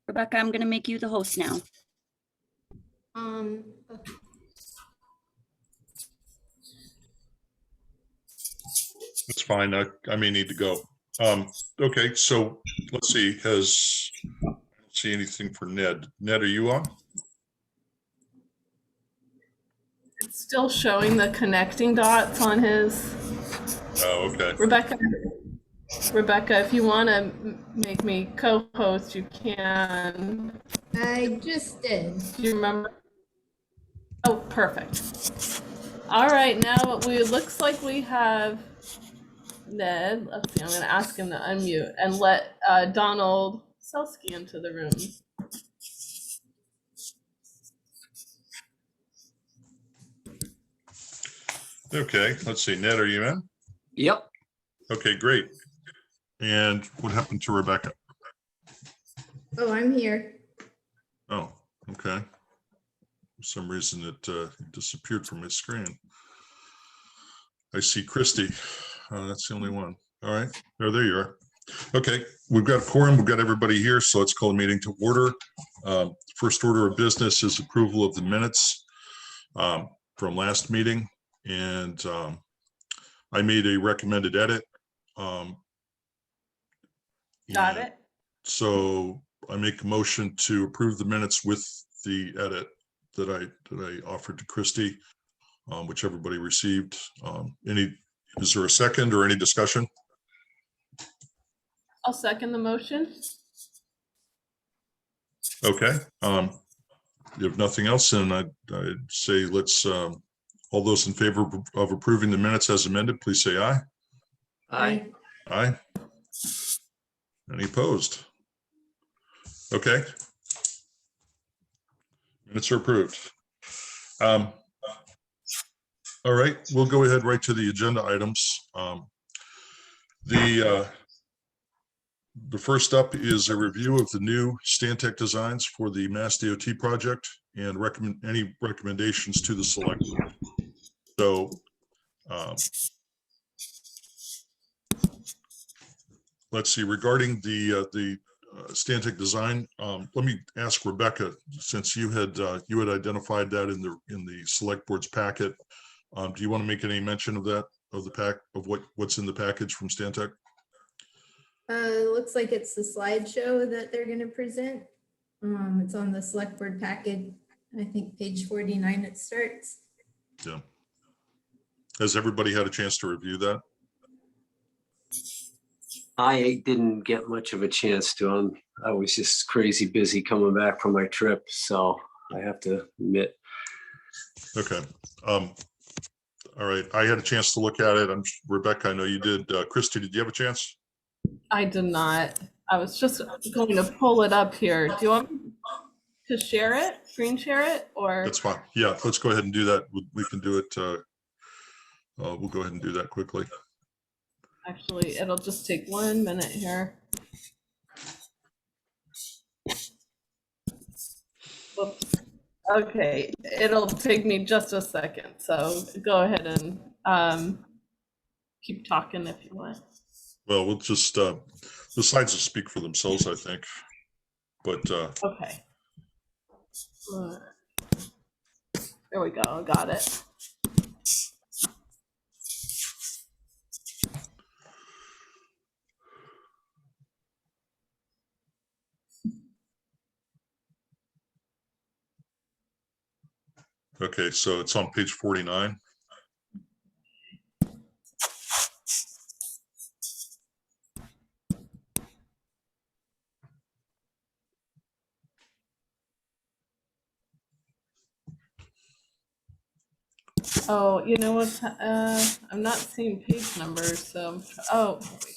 Rebecca, I'm going to make you the host now. It's fine. I may need to go. Okay, so let's see. I don't see anything for Ned. Ned, are you on? It's still showing the connecting dots on his. Oh, okay. Rebecca, if you want to make me co-host, you can. I just did. Do you remember? Oh, perfect. All right, now it looks like we have Ned. Let's see, I'm going to ask him to unmute and let Donald Selski into the room. Okay, let's see. Ned, are you in? Yep. Okay, great. And what happened to Rebecca? Oh, I'm here. Oh, okay. For some reason it disappeared from my screen. I see Christy. That's the only one. All right. Oh, there you are. Okay, we've got a quorum. We've got everybody here, so let's call the meeting to order. First order of business is approval of the minutes from last meeting, and I made a recommended edit. Got it. So I make a motion to approve the minutes with the edit that I offered to Christy, which everybody received. Is there a second or any discussion? I'll second the motion. Okay. If nothing else, then I'd say let's all those in favor of approving the minutes as amended, please say aye. Aye. Aye. Any opposed? Okay. Minutes are approved. All right, we'll go ahead right to the agenda items. The first up is a review of the new Stantec designs for the Mass DOT project and any recommendations to the select board. So let's see, regarding the Stantec design, let me ask Rebecca, since you had identified that in the select board's packet, do you want to make any mention of that, of what's in the package from Stantec? Looks like it's the slideshow that they're going to present. It's on the select board packet. I think page 49 it starts. Yeah. Has everybody had a chance to review that? I didn't get much of a chance to. I was just crazy busy coming back from my trip, so I have to admit. Okay. All right. I had a chance to look at it. Rebecca, I know you did. Christy, did you have a chance? I did not. I was just going to pull it up here. Do you want me to share it, screen share it, or? That's fine. Yeah, let's go ahead and do that. We can do it. We'll go ahead and do that quickly. Actually, it'll just take 1 minute here. Whoops. Okay, it'll take me just a second. So go ahead and keep talking if you want. Well, we'll just the slides will speak for themselves, I think. But okay. There we go. Got it. okay, so it's on page 49. Oh, you know what? I'm not seeing page numbers, so oh, here we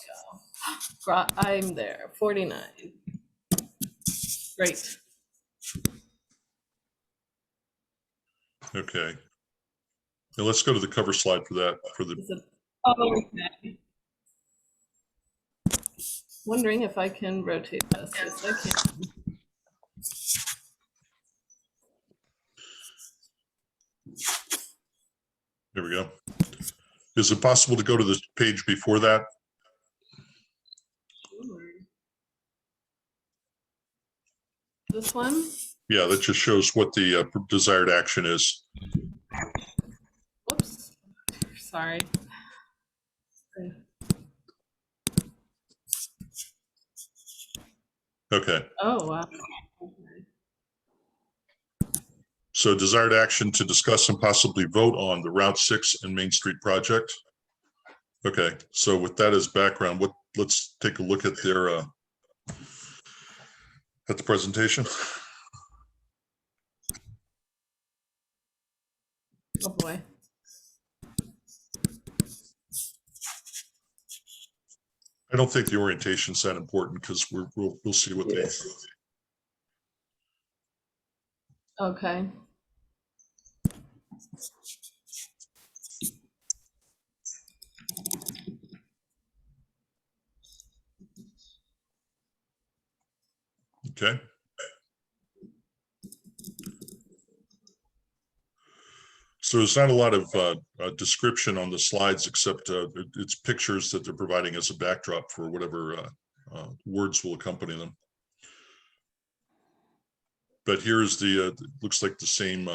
go. I'm there. 49. Great. Okay. Now let's go to the cover slide for that. Oh, okay. Wondering if I can rotate this. Yes, I can. There we go. Is it possible to go to the page before that? Sure. This one? Yeah, that just shows what the desired action is. Whoops. Sorry. Okay, Oh, wow. so desired action to discuss and possibly vote on the Route 6 and Main Street project. Okay, so with that as background, let's take a look at their at the presentation. Oh boy. I don't think the orientation's that important because we'll see what they. Okay. Okay. So there's not a lot of description on the slides, except it's pictures that they're providing as a backdrop for whatever words will accompany them. But here's the, looks like the same,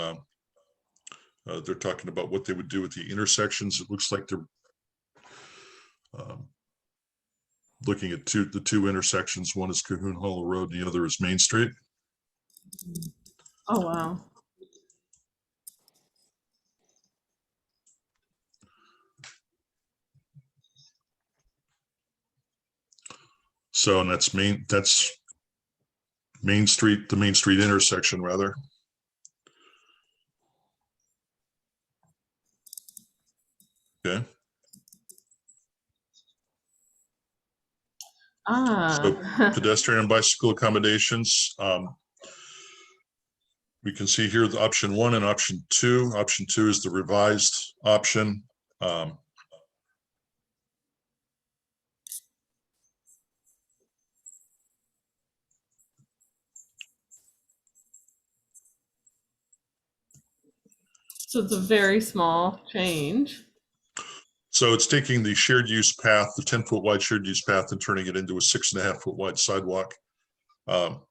they're talking about what they would do with the intersections. It looks like they're looking at the two intersections. One is Cahoon Hollow Road, and the other is Main Street. Oh, wow. So, and that's Main Street, the Main Street intersection, rather. Okay. So Ah. pedestrian and bicycle accommodations. We can see here the option 1 and option 2. Option 2 is the revised option. So it's a very small change. So it's taking the shared use path, the 10-foot wide shared use path, and turning it into a 6.5-foot wide sidewalk. So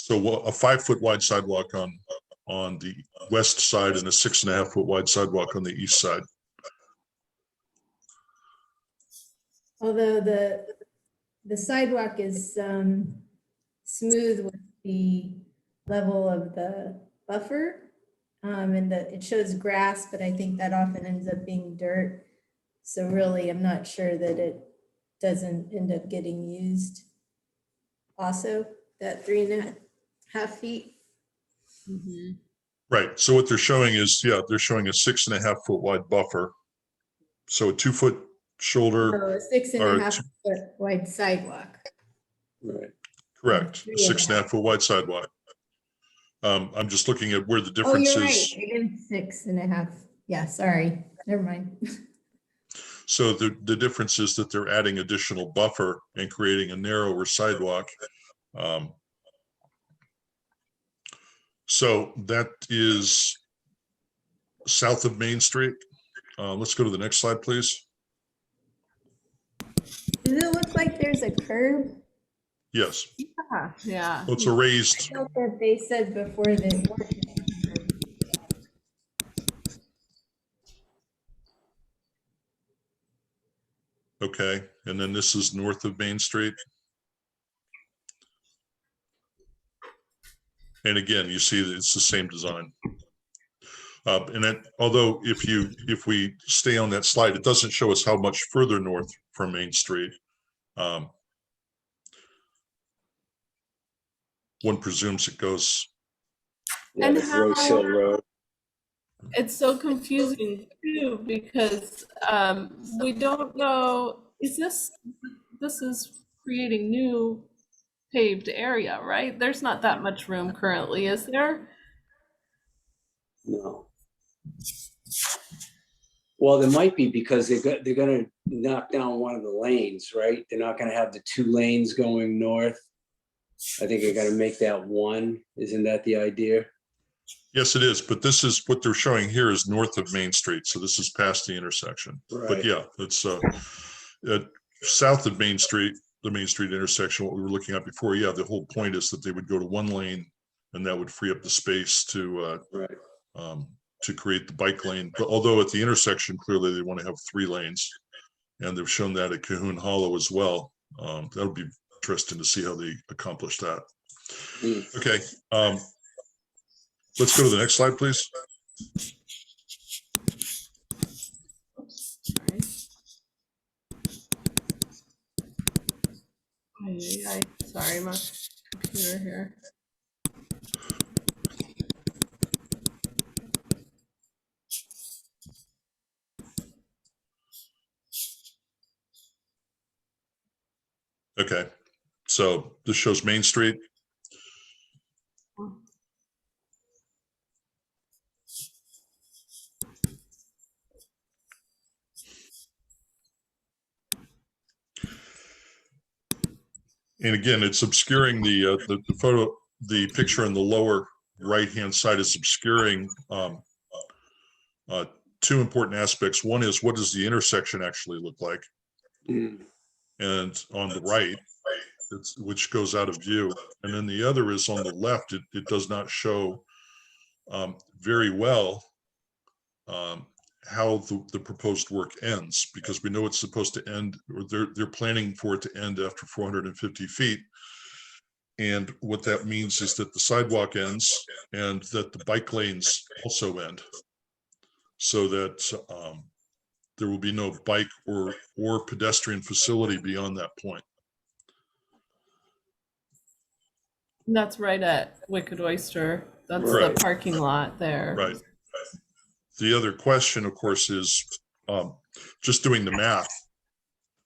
a 5-foot wide sidewalk on the west side and a 6.5-foot wide sidewalk on the east side. Although the sidewalk is smooth with the level of the buffer, and it shows grass, but I think that often ends up being dirt. So really, I'm not sure that it doesn't end up getting used. Also, that 3.5 feet. Mm-hmm. Right. So what they're showing is, yeah, they're showing a 6.5-foot wide buffer. So a 2-foot shoulder. No, a 6.5 foot wide sidewalk. Right. Correct. A 6.5-foot wide sidewalk. I'm just looking at where the difference Oh, you're right. is. It is 6.5. Yeah, sorry. Never mind. So the difference is that they're adding additional buffer and creating a narrower sidewalk. So that is south of Main Street. Let's go to the next slide, please. Does it look like there's a curb? Yes. Yeah. Well, it's a raised. I felt that they said before that. Okay. And then this is north of Main Street. And again, you see that it's the same design. And that, although if we stay on that slide, it doesn't show us how much further north from Main Street. One presumes it goes. Yeah, And the Rose Hill Road. It's so confusing too, because we don't know, this is creating new paved area, right? There's not that much room currently, is there? No. Well, there might be, because they're gonna knock down one of the lanes, right? They're not gonna have the 2 lanes going north. I think they're gonna make that one. Isn't that the idea? Yes, it is. But this is what they're showing here is north of Main Street. So this is past the intersection. Right. But yeah, it's south of Main Street. the Main Street intersection, what we were looking at before, yeah, the whole point is that they would go to one lane and that would free up the space Right. to create the bike lane. But although at the intersection, clearly they want to have 3 lanes, and they've shown that at Cahoon Hollow as well. That would be interesting to see how they accomplish that. Mm. Okay, let's go to the next slide, please. Sorry. Sorry, my computer here. Okay, so this shows Main Street. And again, it's obscuring the photo, the picture in the lower right-hand side is obscuring 2 important aspects. One is, what does the intersection actually look like? Mm. And on the right, which goes out of view. And then the other is on the left, it does not show very well how the proposed work ends, because we know it's supposed to end, or they're planning for it to end after 450 feet. And what that means is that the sidewalk ends and that the bike lanes also end, so that there will be no bike or pedestrian facility beyond that point. And that's right at Wicked Oyster. That's Right. the parking lot there. Right. The other question, of course, is just doing the math.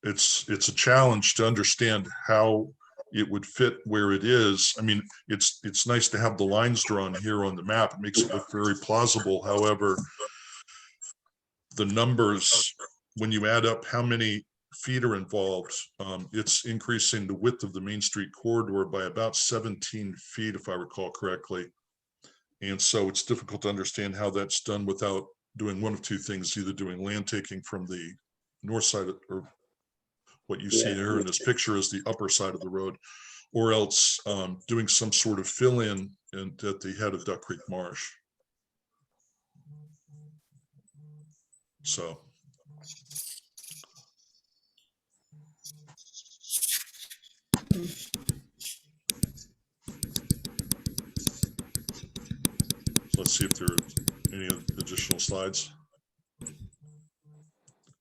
It's a challenge to understand how it would fit where it is. I mean, it's nice to have the lines drawn here on the map. It makes it look very plausible. However, the numbers, when you add up how many feet are involved, it's increasing the width of the Main Street corridor by about 17 feet, if I recall correctly. And so it's difficult to understand how that's done without doing one of 2 things, either doing land taking from the north side or what you see here in this picture is the upper side of the road, or else doing some sort of fill in at the head of Duck Creek Marsh. So. Let's see if there are any additional slides.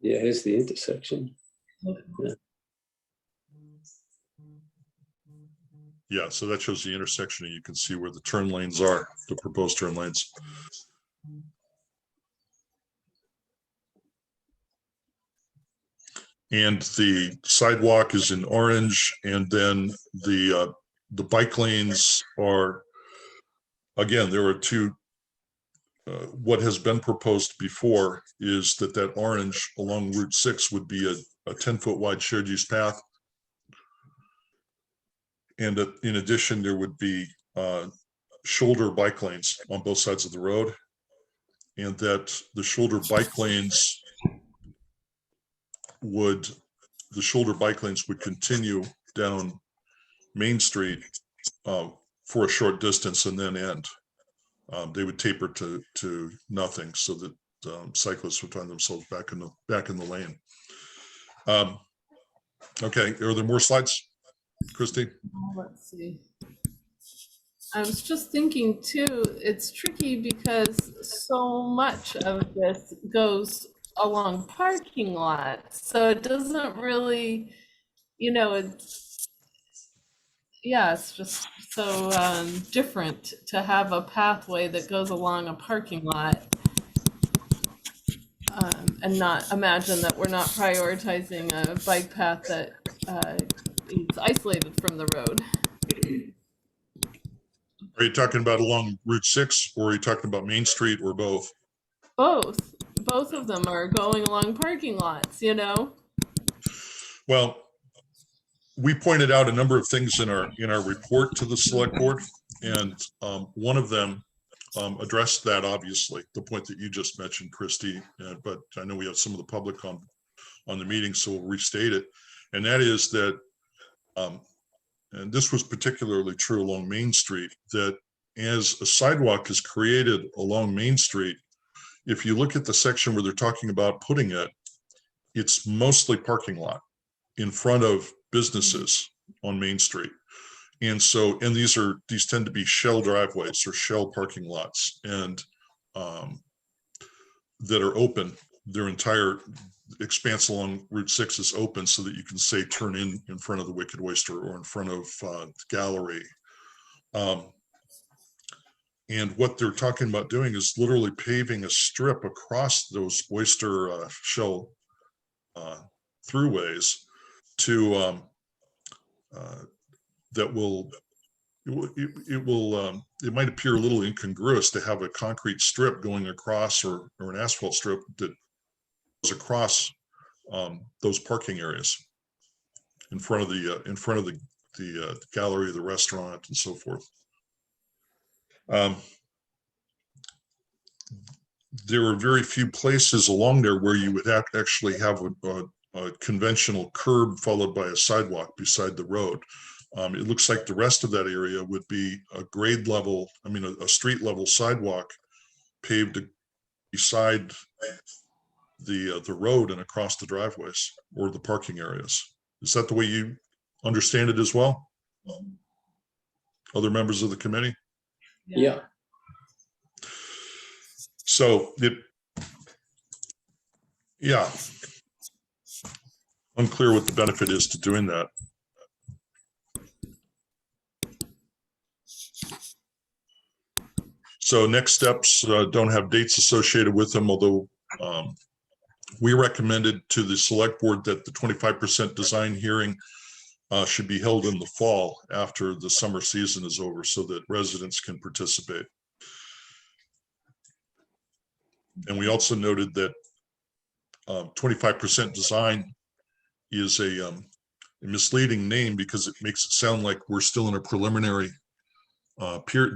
Yeah, here's the intersection. Yeah, so that shows the intersection, and you can see where the turn lanes are, the proposed turn lanes. And the sidewalk is in orange, and then the bike lanes are, again, there are 2. What has been proposed before is that orange along Route 6 would be a 10-foot wide shared use path. And in addition, there would be shoulder bike lanes on both sides of the road, and that the shoulder bike lanes would continue down Main Street for a short distance and then end. They would taper to nothing, so that cyclists would find themselves back in the lane. Okay, are there more slides, Christy? Let's see. I was just thinking too, it's tricky because so much of this goes along parking lots, so it doesn't really, it's just so different to have a pathway that goes along a parking lot, and not imagine that we're not prioritizing a bike path that is isolated from the road. Are you talking about along Route 6, or are you talking about Main Street, or both? Both of them are going along parking lots, Well, we pointed out a number of things in our report to the select board, and one of them addressed that, obviously, the point that you just mentioned, Christy, but I know we have some of the public on the meeting, so we'll restate it. And that is that and this was particularly true along Main Street, that as a sidewalk is created along Main Street, if you look at the section where they're talking about putting it, it's mostly parking lot in front of businesses on Main Street. And so, and these tend to be shell driveways or shell parking lots, and that are open. Their entire expanse along Route 6 is open so that you can say turn in front of the Wicked Oyster or in front of the gallery. And what they're talking about doing is literally paving a strip across those oyster shell throughways to that will it might appear a little incongruous to have a concrete strip going across or an asphalt strip that goes across those parking areas in front of the gallery, the restaurant, and so forth. There are very few places along there where you would actually have a conventional curb followed by a sidewalk beside the road. It looks like the rest of that area would be a grade level, a street level sidewalk paved beside the road and across the driveways or the parking areas. Is that the way you understand it as well? Other members of the committee? Yeah. So yeah, unclear what the benefit is to doing that. So next steps don't have dates associated with them, although we recommended to the select board that the 25% design hearing should be held in the fall after the summer season is over so that residents can participate. And we also noted that 25% design is a misleading name because it makes it sound like we're still in a preliminary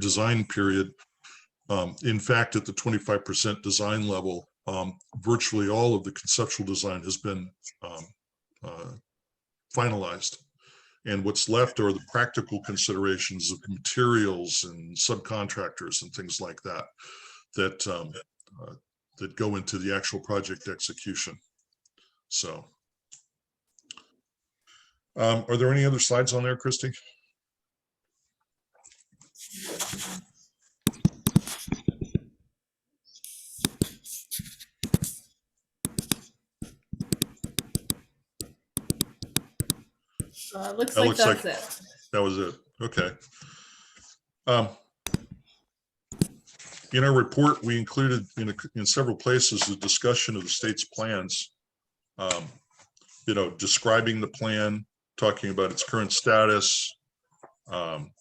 design period. In fact, at the 25% design level, virtually all of the conceptual design has been finalized. And what's left are the practical considerations of materials and subcontractors and things like that, that go into the actual project execution. So, are there any other slides on there, Christy? Looks That like looks that's like- it. That was it. Okay. In our report, we included in several places a discussion of the state's plans, describing the plan, talking about its current status, talking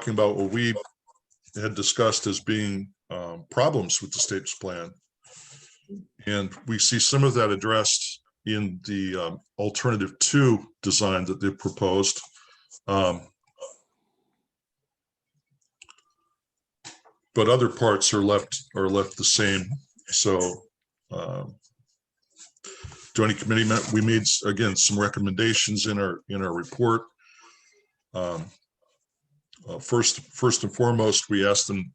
about what we had discussed as being problems with the state's plan. And we see some of that addressed in the alternative 2 design that they proposed. But other parts are left the same. So joining committee we made again some recommendations in our report. First and foremost, we asked them,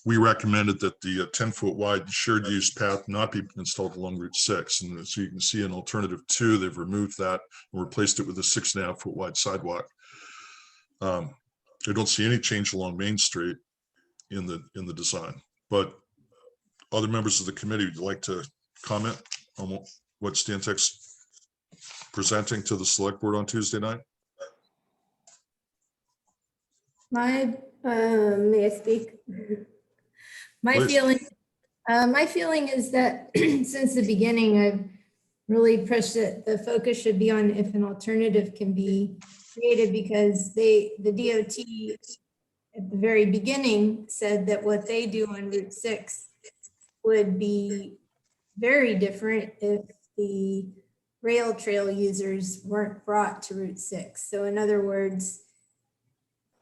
we recommended that the 10-foot wide shared use path not be installed along Route 6. And so you can see in alternative 2, they've removed that and replaced it with a 6.5-foot wide sidewalk. I don't see any change along Main Street in the design, but other members of the committee would like to comment on what Stantec's presenting to the select board on Tuesday night. May I speak? My Please. feeling is that since the beginning, I've really pushed that the focus should be on if an alternative can be created, because the DOT at the very beginning said that what they do on Route 6 would be very different if the rail trail users weren't brought to Route 6. So in other words,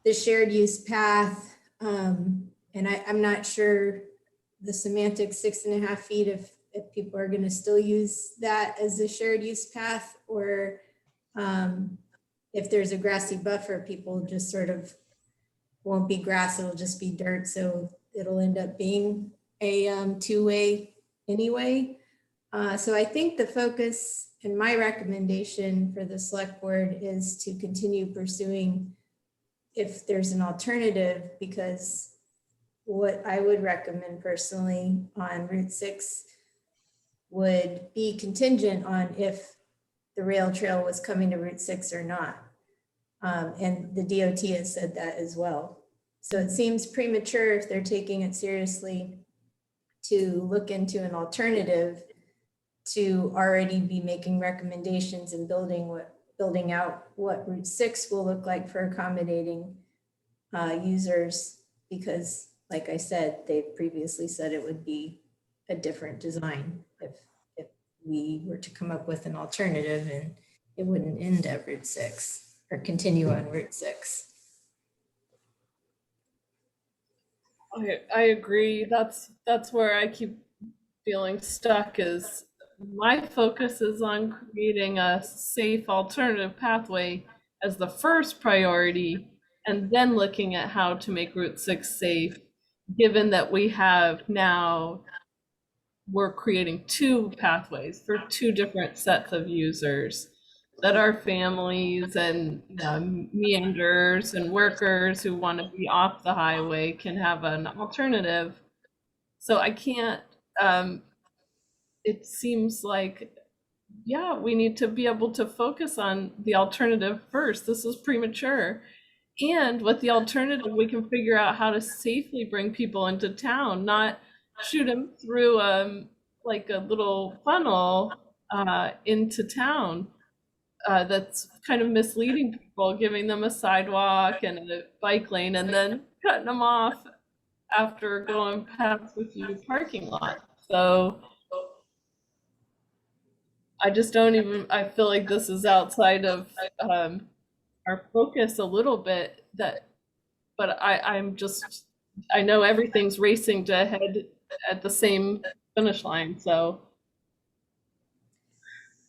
the shared use path, and I'm not sure the semantic 6.5 feet if people are going to still use that as a shared use path, or if there's a grassy buffer, people just sort of won't be grass, it'll just be dirt. So it'll end up being a two-way anyway. So I think the focus and my recommendation for the select board is to continue pursuing if there's an alternative, because what I would recommend personally on Route 6 would be contingent on if the rail trail was coming to Route 6 or not. And the DOT has said that as well. So it seems premature if they're taking it seriously to look into an alternative to already be making recommendations and building out what Route 6 will look like for accommodating users, because like I said, they previously said it would be a different design if we were to come up with an alternative, and it wouldn't end at Route 6 or continue on Route 6. I agree. That's where I keep feeling stuck, is my focus is on creating a safe alternative pathway as the first priority, and then looking at how to make Route 6 safe, given that we have now, we're creating two pathways for two different sets of users that are families and meanders and workers who want to be off the highway can have an alternative. So I can't, it seems like, yeah, we need to be able to focus on the alternative first. This is premature. And with the alternative, we can figure out how to safely bring people into town, not shoot them through like a little funnel into town. That's kind of misleading people, giving them a sidewalk and a bike lane and then cutting them off after going past a few parking lots. So I just don't even, I feel like this is outside of our focus a little bit, but I'm just, I know everything's racing to head at the same finish line. So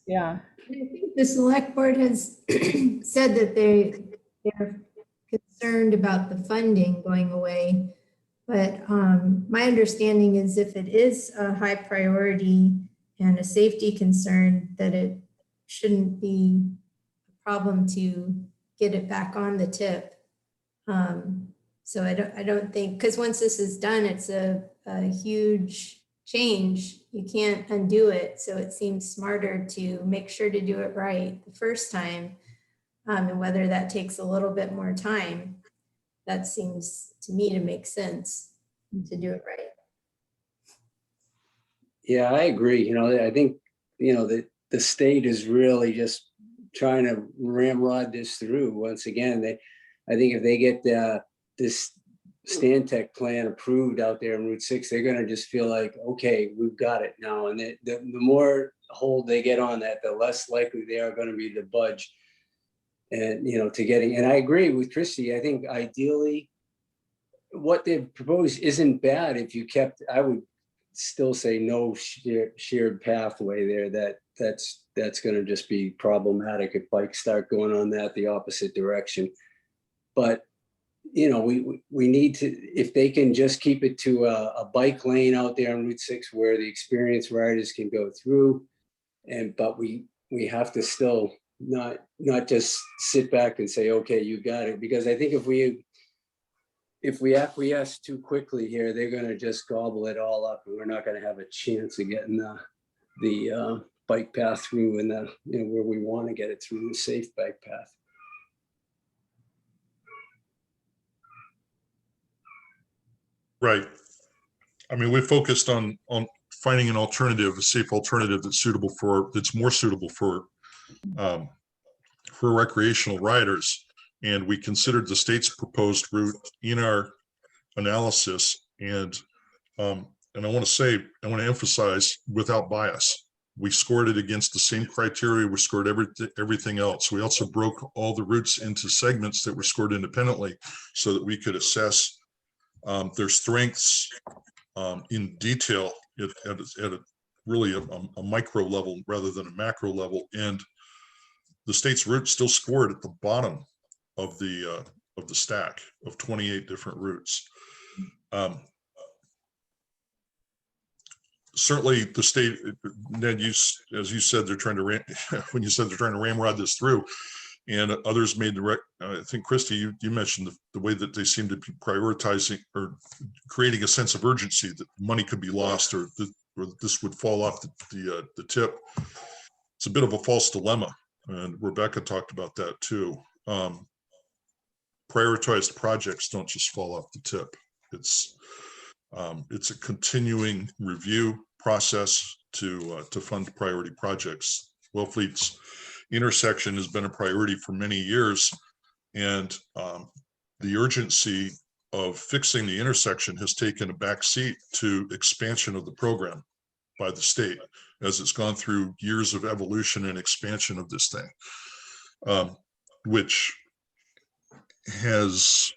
yeah. I think the select board has said that they're concerned about the funding going away. But my understanding is if it is a high priority and a safety concern, that it shouldn't be a problem to get it back on the tip. So I don't think, because once this is done, it's a huge change. You can't undo it. So it seems smarter to make sure to do it right the first time. And whether that takes a little bit more time, that seems to me to make sense to do it right. Yeah, I agree. I think, the state is really just trying to ramrod this through. Once again, I think if they get this Stantec plan approved out there in Route 6, they're going to just feel like, okay, we've got it now. And the more hold they get on that, the less likely they are going to be to budge. And, to getting, and I agree with Christy. I think ideally what they've proposed isn't bad. If you kept, I would still say no shared pathway there. That's going to just be problematic if bikes start going on the opposite direction. But we need to, if they can just keep it to a bike lane out there on Route 6 where the experienced riders can go through, but we have to still not just sit back and say, okay, you got it, because I think if we acquiesce too quickly here, they're going to just gobble it all up, and we're not going to have a chance of getting the bike path through and where we want to get it through, the safe bike path. Right. I mean, we focused on finding an alternative, a safe alternative that's more suitable for recreational riders. And we considered the state's proposed route in our analysis. And I want to emphasize, without bias, we scored it against the same criteria. We scored everything else. We also broke all the routes into segments that were scored independently so that we could assess their strengths in detail at really a micro level rather than a macro level. And the state's routes still scored at the bottom of the stack of 28 different routes. Certainly the state, Ned, as you said, they're trying to when you said they're trying to ramrod this through, and others made I think Christy, you mentioned the way that they seem to be prioritizing or creating a sense of urgency that money could be lost or this would fall off the tip. It's a bit of a false dilemma, and Rebecca talked about that too. Prioritized projects don't just fall off the tip. It's a continuing review process to fund priority projects. Wellfleet's intersection has been a priority for many years, and the urgency of fixing the intersection has taken a back seat to expansion of the program by the state as it's gone through years of evolution and expansion of this thing, which has,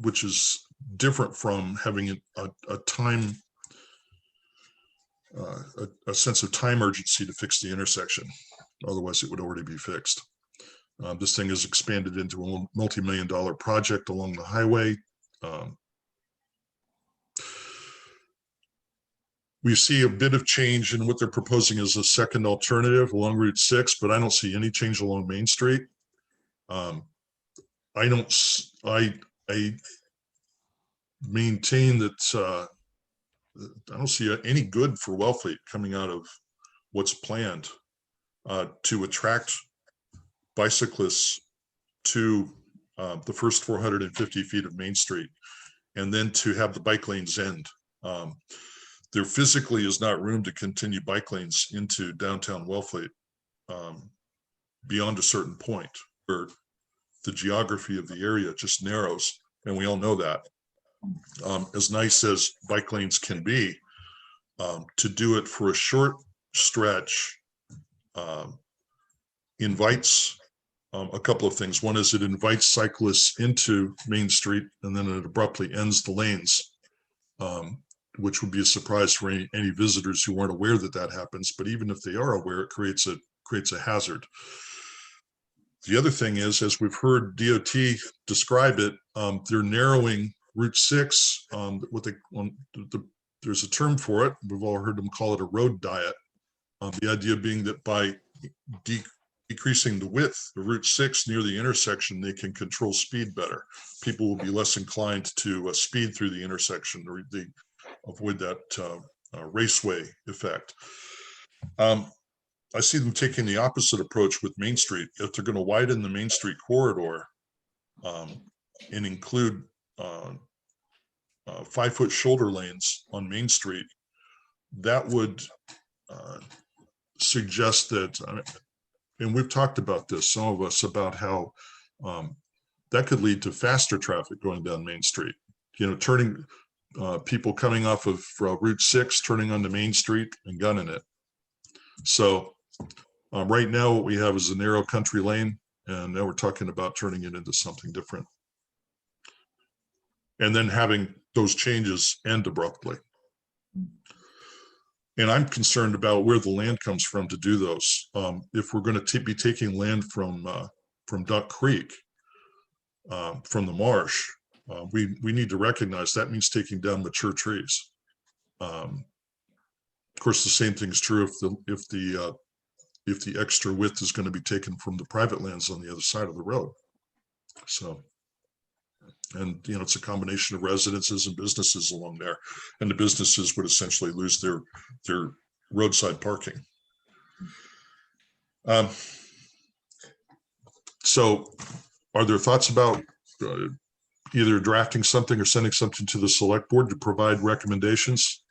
which is different from having a time, a sense of time urgency to fix the intersection. Otherwise, it would already be fixed. This thing is expanded into a multi-million-dollar project along the highway. We see a bit of change in what they're proposing as a second alternative along Route 6, but I don't see any change along Main Street. I maintain that I don't see any good for Wellfleet coming out of what's planned to attract bicyclists to the first 450 feet of Main Street, and then to have the bike lanes end. There physically is not room to continue bike lanes into downtown Wellfleet beyond a certain point, where the geography of the area just narrows, and we all know that. As nice as bike lanes can be, to do it for a short stretch invites a couple of things. One is it invites cyclists into Main Street, and then it abruptly ends the lanes, which would be a surprise for any visitors who weren't aware that that happens. But even if they are aware, it creates a hazard. The other thing is, as we've heard DOT describe it, they're narrowing Route 6. There's a term for it. We've all heard them call it a road diet. The idea being that by decreasing the width of Route 6 near the intersection, they can control speed better. People will be less inclined to speed through the intersection, or they avoid that raceway effect. I see them taking the opposite approach with Main Street. If they're going to widen the Main Street corridor and include 5-foot shoulder lanes on Main Street, that would suggest that, and we've talked about this, some of us, about how that could lead to faster traffic going down Main Street. Turning people coming off of Route 6, turning onto Main Street and gunning it. So right now what we have is a narrow country lane, and now we're talking about turning it into something different. And then having those changes end abruptly. And I'm concerned about where the land comes from to do those. If we're going to be taking land from Duck Creek, from the marsh, we need to recognize that means taking down mature trees. Of course, the same thing is true if the extra width is going to be taken from the private lands on the other side of the road. So, and it's a combination of residences and businesses along there, and the businesses would essentially lose their roadside parking. So are there thoughts about either drafting something or sending something to the select board to provide recommendations?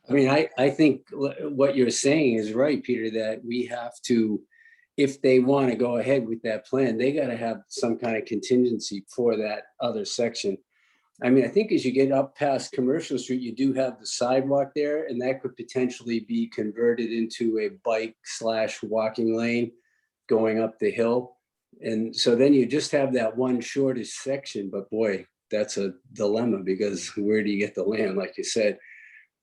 I mean, I think what you're saying is right, Peter, that we have to, if they want to go ahead with that plan, they got to have some kind of contingency for that other section. I mean, I think as you get up past Commercial Street, you do have the sidewalk there, and that could potentially be converted into a bike/walking lane going up the hill. And so then you just have that one shortest section, but boy, that's a dilemma, because where do you get the land? Like you said,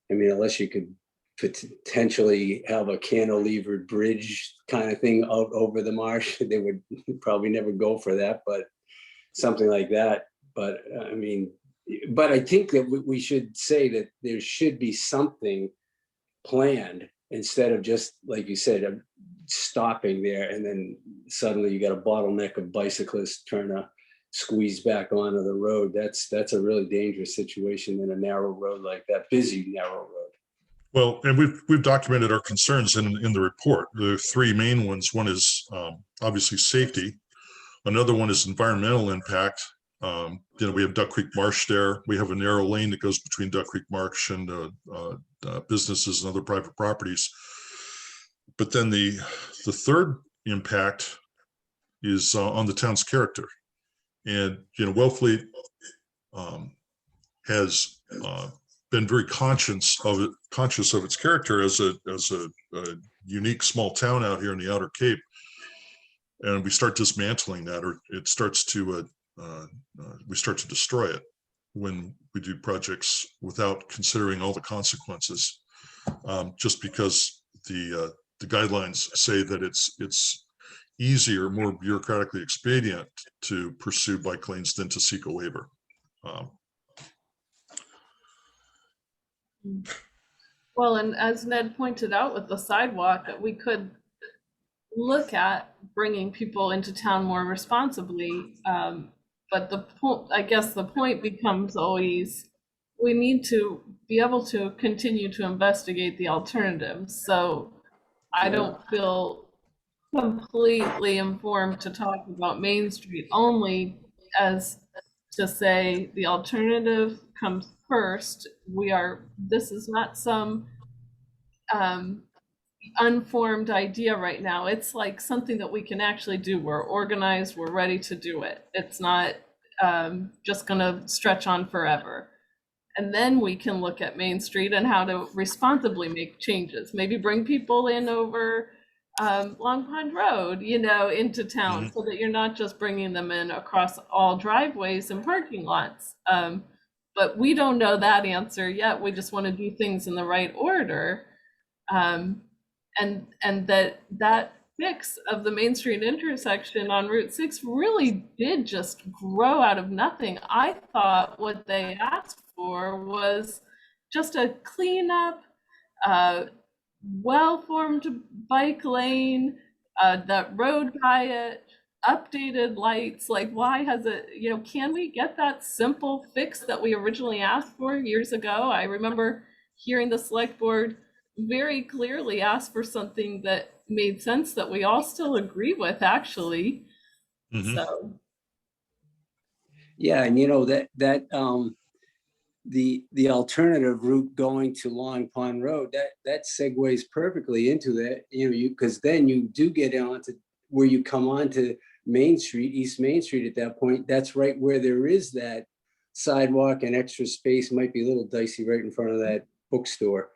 I mean, unless you could potentially have a cantilevered bridge kind of thing out over the marsh. They would probably never go for that, but something like that. But I mean, but I think that we should say that there should be something planned instead of just, like you said, stopping there and then suddenly you got a bottleneck of bicyclists trying to squeeze back onto the road. That's a really dangerous situation in a narrow road like that, busy narrow road. Well, and we've documented our concerns in the report. The three main ones. One is obviously safety. Another one is environmental impact. We have Duck Creek Marsh there. We have a narrow lane that goes between Duck Creek Marsh and businesses and other private properties. But then the third impact is on the town's character. And Wellfleet has been very conscious of its character as a unique small town out here in the Outer Cape. And we start dismantling that, or it starts to we start to destroy it when we do projects without considering all the consequences, just because the guidelines say that it's easier, more bureaucratically expedient to pursue bike lanes than to seek a waiver. Well, and as Ned pointed out with the sidewalk, we could look at bringing people into town more responsibly. But I guess the point becomes always, we need to be able to continue to investigate the alternatives. So I don't feel completely informed to talk about Main Street only as to say the alternative comes first. This is not some unformed idea right now. It's like something that we can actually do. We're organized, we're ready to do it. It's not just gonna stretch on forever. And then we can look at Main Street and how to responsibly make changes. Maybe bring people in over Long Pond Road, into town, so that you're not just bringing them in across all driveways and parking lots. But we don't know that answer yet. We just want to do things in the right order. And that fix of the Main Street intersection on Route 6 really did just grow out of nothing. I thought what they asked for was just a cleanup, well-formed bike lane, that road diet, updated lights. Like, why has it, can we get that simple fix that we originally asked for years ago? I remember hearing the select board very clearly ask for something that made sense, that we all still agree with, actually. So yeah, and the alternative route going to Long Pond Road, that segues perfectly into that, because then you do get onto where you come onto Main Street, East Main Street at that point. That's right where there is that sidewalk and extra space. Might be a little dicey right in front of that bookstore.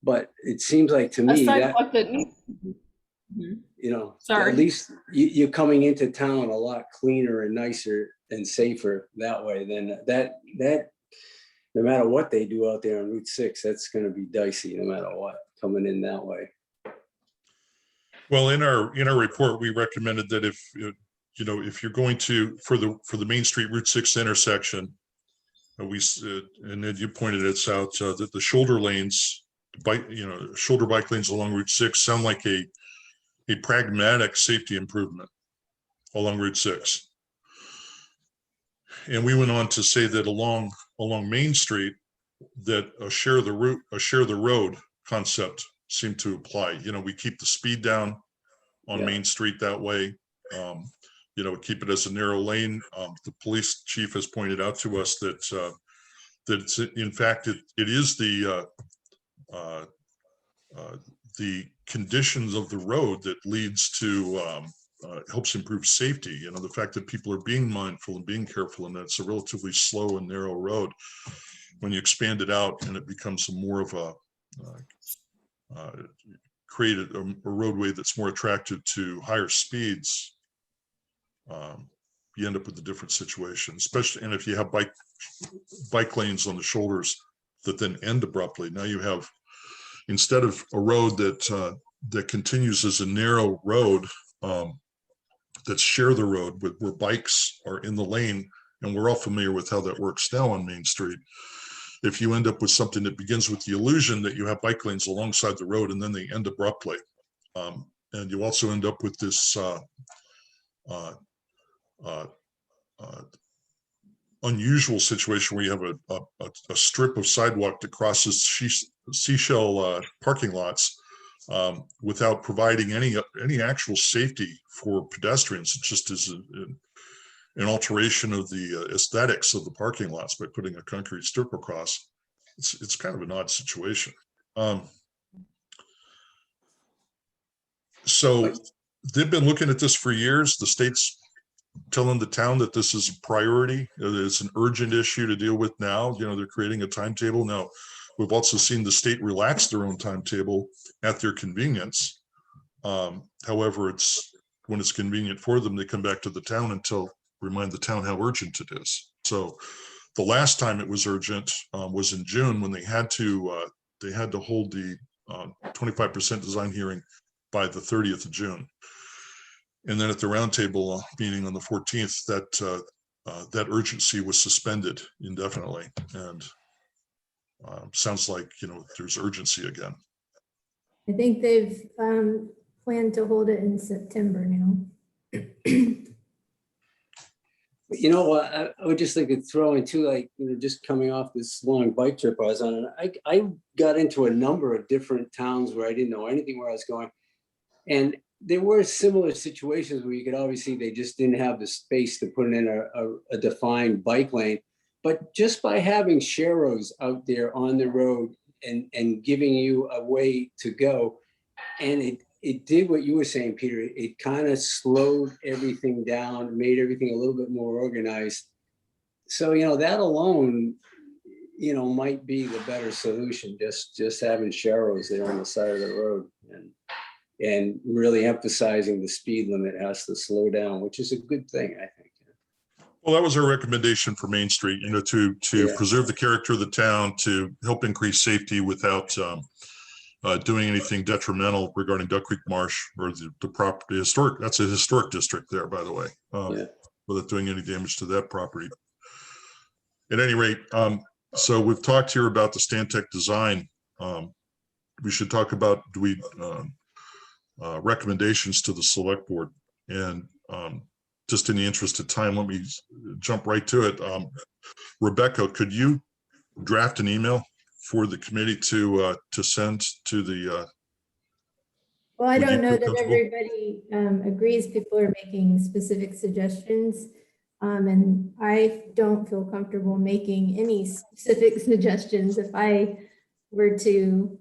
But it seems like to me that needs at least you're coming into town a lot cleaner and nicer and safer that way. Than that no matter what they do out there on Route 6, that's going to be dicey no matter what coming in that way. Well, in our report, we recommended that if you're going to for the Main Street Route 6 intersection, and then you pointed it out that the shoulder lanes, shoulder bike lanes along Route 6 sound like a pragmatic safety improvement along Route 6. And we went on to say that along Main Street, that a share the road concept seemed to apply. We keep the speed down on Main Street that way. Keep it as a narrow lane. The police chief has pointed out to us that it's, in fact, it is the conditions of the road that leads to helps improve safety. The fact that people are being mindful and being careful, and that's a relatively slow and narrow road. When you expand it out and it becomes more of a created a roadway that's more attractive to higher speeds, you end up with a different situation, especially, and if you have bike lanes on the shoulders that then end abruptly, now you have instead of a road that continues as a narrow road, that share the road where bikes are in the lane, and we're all familiar with how that works now on Main Street. If you end up with something that begins with the illusion that you have bike lanes alongside the road and then they end abruptly, and you also end up with this unusual situation where you have a strip of sidewalk that crosses seashell parking lots without providing any actual safety for pedestrians. It just is an alteration of the aesthetics of the parking lots by putting a concrete strip across. It's kind of an odd situation. So they've been looking at this for years. The state's telling the town that this is a priority. It's an urgent issue to deal with now. They're creating a timetable. Now, we've also seen the state relax their own timetable at their convenience. However, when it's convenient for them, they come back to the town and remind the town how urgent it is. So the last time it was urgent was in June, when they had to hold the 25% design hearing by the 30th of June. And then at the roundtable meeting on the 14th, that urgency was suspended indefinitely. And sounds like, there's urgency again. I think they've planned to hold it in September now. You know what, I would just like to throw in too, like, just coming off this long bike trip I was on, and I got into a number of different towns where I didn't know anything where I was going. And there were similar situations where you could obviously, they just didn't have the space to put in a defined bike lane. But just by having sharrows out there on the road and giving you a way to go, and it did what you were saying, Peter. It kind of slowed everything down, made everything a little bit more organized. So, that alone, might be the better solution, just having sharrows there on the side of the road and really emphasizing the speed limit has to slow down, which is a good thing, I think. Well, that was our recommendation for Main Street, to preserve the character of the town, to help increase safety without doing anything detrimental regarding Duck Creek Marsh or the property. That's a historic district there, by the way, without doing any damage to that property. At any rate, so we've talked here about the Stantec design. We should talk about recommendations to the select board. And just in the interest of time, let me jump right to it. Rebecca, could you draft an email for the committee to send to the Well, I don't know that everybody agrees. People are making specific suggestions. And I don't feel comfortable making any specific suggestions. If I were to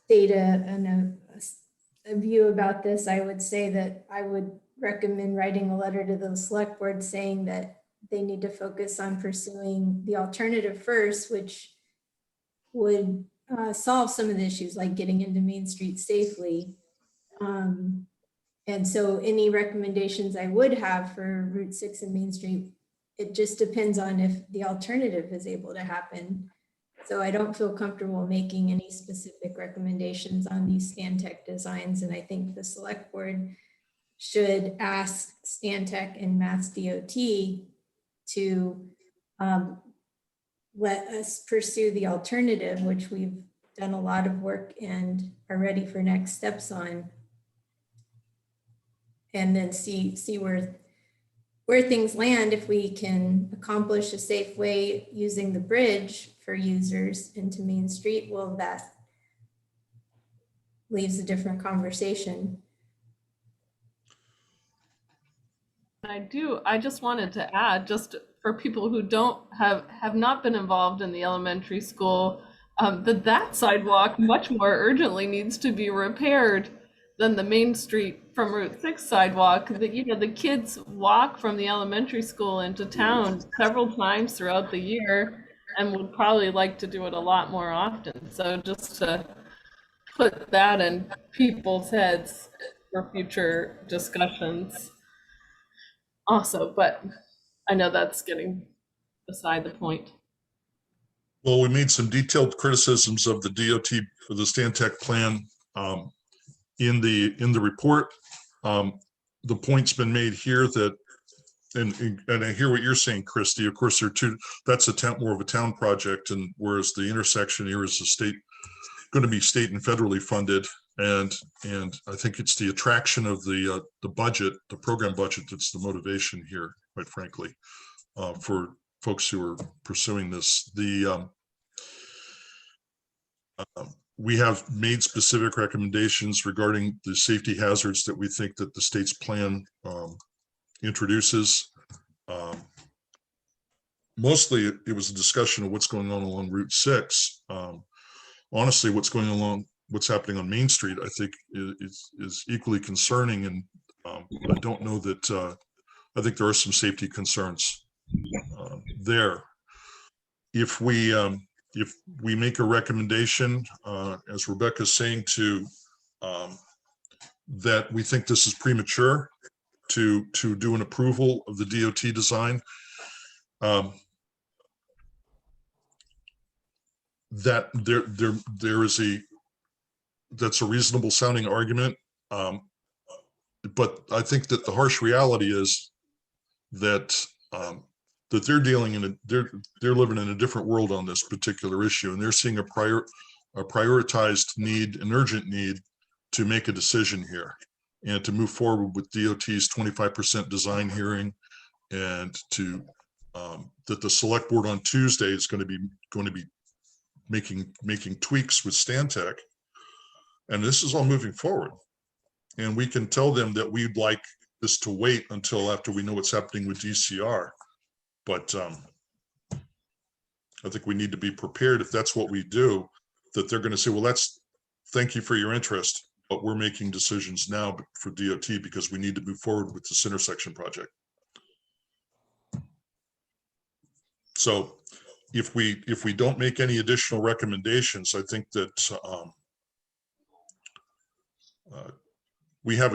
state a view about this, I would say that I would recommend writing a letter to the select board saying that they need to focus on pursuing the alternative first, which would solve some of the issues like getting into Main Street safely. And so any recommendations I would have for Route 6 and Main Street, it just depends on if the alternative is able to happen. So I don't feel comfortable making any specific recommendations on these Stantec designs. And I think the select board should ask Stantec and Mass DOT to let us pursue the alternative, which we've done a lot of work and are ready for next steps on. And then see where things land. If we can accomplish a safe way using the bridge for users into Main Street, well, that leaves a different conversation. I just wanted to add, just for people who have not been involved in the elementary school, that sidewalk much more urgently needs to be repaired than the Main Street from Route 6 sidewalk. The kids walk from the elementary school into town several times throughout the year and would probably like to do it a lot more often. So just to put that in people's heads for future discussions also, but I know that's getting beside the point. Well, we made some detailed criticisms of the DOT, for the Stantec plan in the report. The point's been made here that, and I hear what you're saying, Christy. Of course, that's more of a town project, and whereas the intersection here is going to be state and federally funded, and I think it's the attraction of the budget, the program budget, that's the motivation here, quite frankly, for folks who are pursuing this. We have made specific recommendations regarding the safety hazards that we think that the state's plan introduces. Mostly it was a discussion of what's going on along Route 6. Honestly, what's happening on Main Street, I think is equally concerning. And I don't know that, I think there are some safety concerns there. If we make a recommendation, as Rebecca's saying, that we think this is premature to do an approval of the DOT design, that that's a reasonable sounding argument. But I think that the harsh reality is that that they're living in a different world on this particular issue, and they're seeing a prioritized need, an urgent need to make a decision here and to move forward with DOT's 25% design hearing, and to that the select board on Tuesday is going to be making tweaks with Stantec, and this is all moving forward. And we can tell them that we'd like this to wait until after we know what's happening with DCR. But I think we need to be prepared, if that's what we do, that they're going to say, well, thank you for your interest, but we're making decisions now for DOT because we need to move forward with this intersection project. So if we don't make any additional recommendations, I think that we have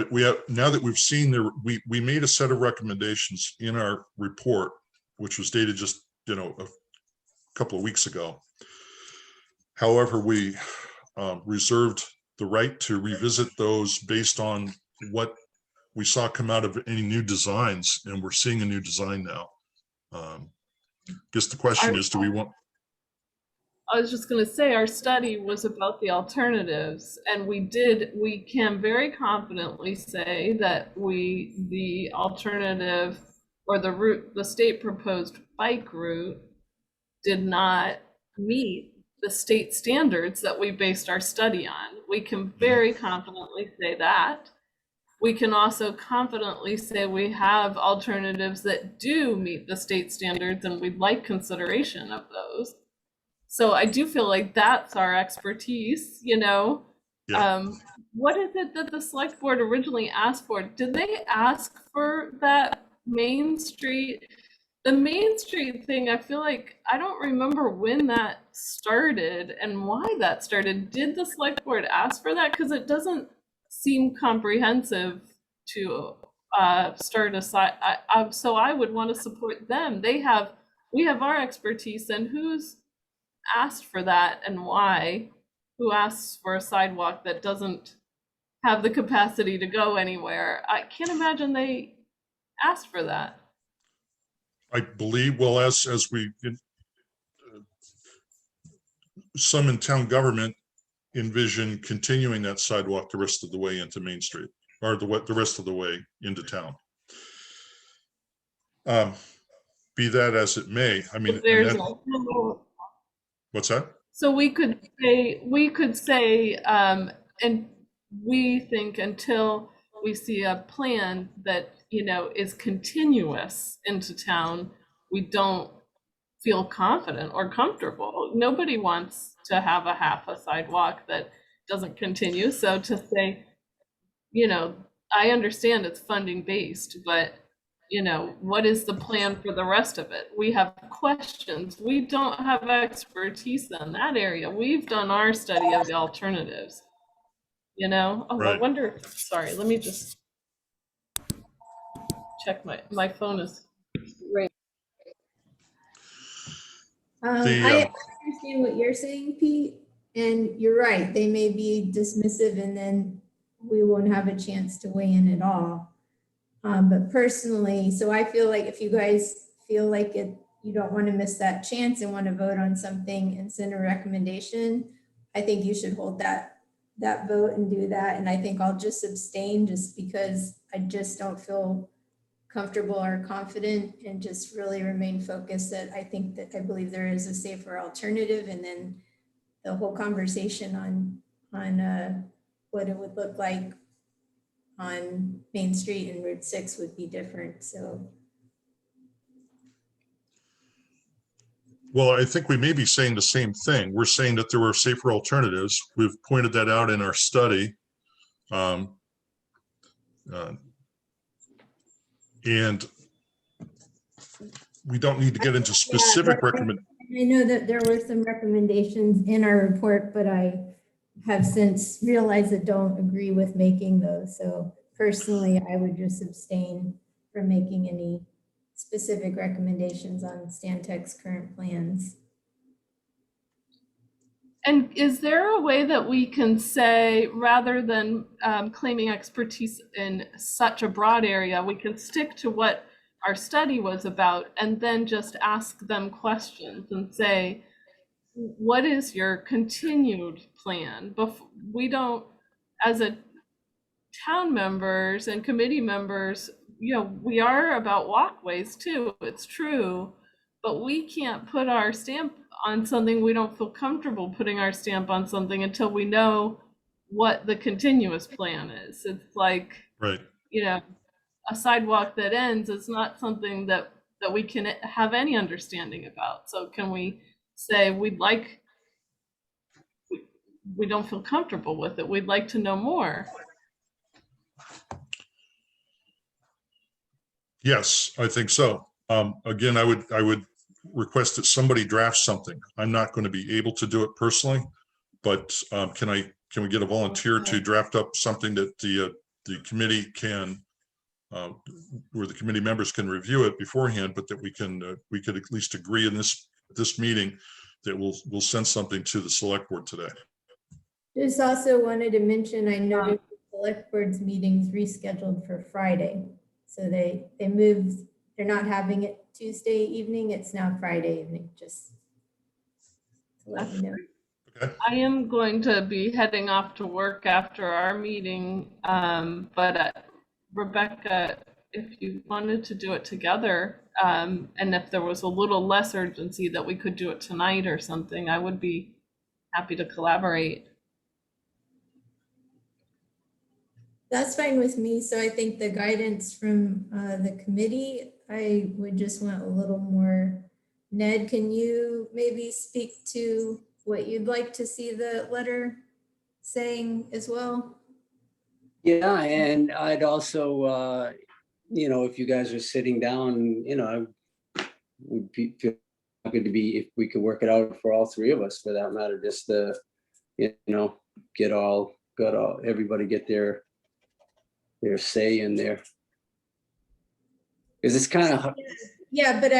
now that we've seen we made a set of recommendations in our report, which was dated just a couple of weeks ago. However, we reserved the right to revisit those based on what we saw come out of any new designs, and we're seeing a new design now. I guess the question is, do we want? I was just going to say, our study was about the alternatives, and we can very confidently say that the alternative, or the route, the state proposed bike route, did not meet the state standards that we based our study on. We can very confidently say that. We can also confidently say we have alternatives that do meet the state standards, and we'd like consideration of those. So I do feel like that's our expertise, Yeah. What is it that the select board originally asked for? Did they ask for that Main Street? The Main Street thing, I feel like I don't remember when that started and why that started. Did the select board ask for that? Because it doesn't seem comprehensive to start a side. So I would want to support them. We have our expertise, and who's asked for that and why? Who asks for a sidewalk that doesn't have the capacity to go anywhere? I can't imagine they asked for that. I believe, well, as we, some in town government envision continuing that sidewalk the rest of the way into Main Street, or the rest of the way into town. Be that as it may, I mean, what's that? So we could say, and we think until we see a plan that, is continuous into town, we don't feel confident or comfortable. Nobody wants to have half a sidewalk that doesn't continue. So to say, I understand it's funding based, but what is the plan for the rest of it? We have questions. We don't have expertise in that area. We've done our study of the alternatives. Oh, Right. I wonder, sorry, let me just check my phone is great. I understand what you're saying, Pete, and you're right. They may be dismissive and then we won't have a chance to weigh in at all. But personally, so I feel like if you guys feel like you don't want to miss that chance and want to vote on something and send a recommendation, I think you should hold that vote and do that. And I think I'll just abstain just because I just don't feel comfortable or confident, and just really remain focused that I believe there is a safer alternative. And then the whole conversation on what it would look like on Main Street and Route 6 would be different. So Well, I think we may be saying the same thing. We're saying that there were safer alternatives. We've pointed that out in our study. And we don't need to get into specific recommendations. I know that there were some recommendations in our report, but I have since realized that don't agree with making those. So personally, I would just abstain from making any specific recommendations on Stantec's current plans. And is there a way that we can say, rather than claiming expertise in such a broad area, we can stick to what our study was about and then just ask them questions and say, what is your continued plan? We don't, as a town members and committee members, we are about walkways too, it's true, but we can't put our stamp on something. We don't feel comfortable putting our stamp on something until we know what the continuous plan is. It's like, Right. A sidewalk that ends is not something that we can have any understanding about. So can we say we don't feel comfortable with it, we'd like to know more? Yes, I think so. Again, I would request that somebody draft something. I'm not going to be able to do it personally, but can we get a volunteer to draft up something that the committee can, where the committee members can review it beforehand, but that we could at least agree in this meeting that we'll send something to the select board today. Just also wanted to mention, I noticed the select board's meetings rescheduled for Friday. So they moved, they're not having it Tuesday evening, it's now Friday evening, just to let you know. Okay. I am going to be heading off to work after our meeting, but Rebecca, if you wanted to do it together, and if there was a little less urgency that we could do it tonight or something, I would be happy to collaborate. That's fine with me. So I think the guidance from the committee, I would just want a little more. Ned, can you maybe speak to what you'd like to see the letter saying as well? Yeah, and I'd also, if you guys are sitting down, would be feel good to be, if we could work it out for all three of us, for that matter, just to, everybody get their say in there. Because it's kind of. Yeah, but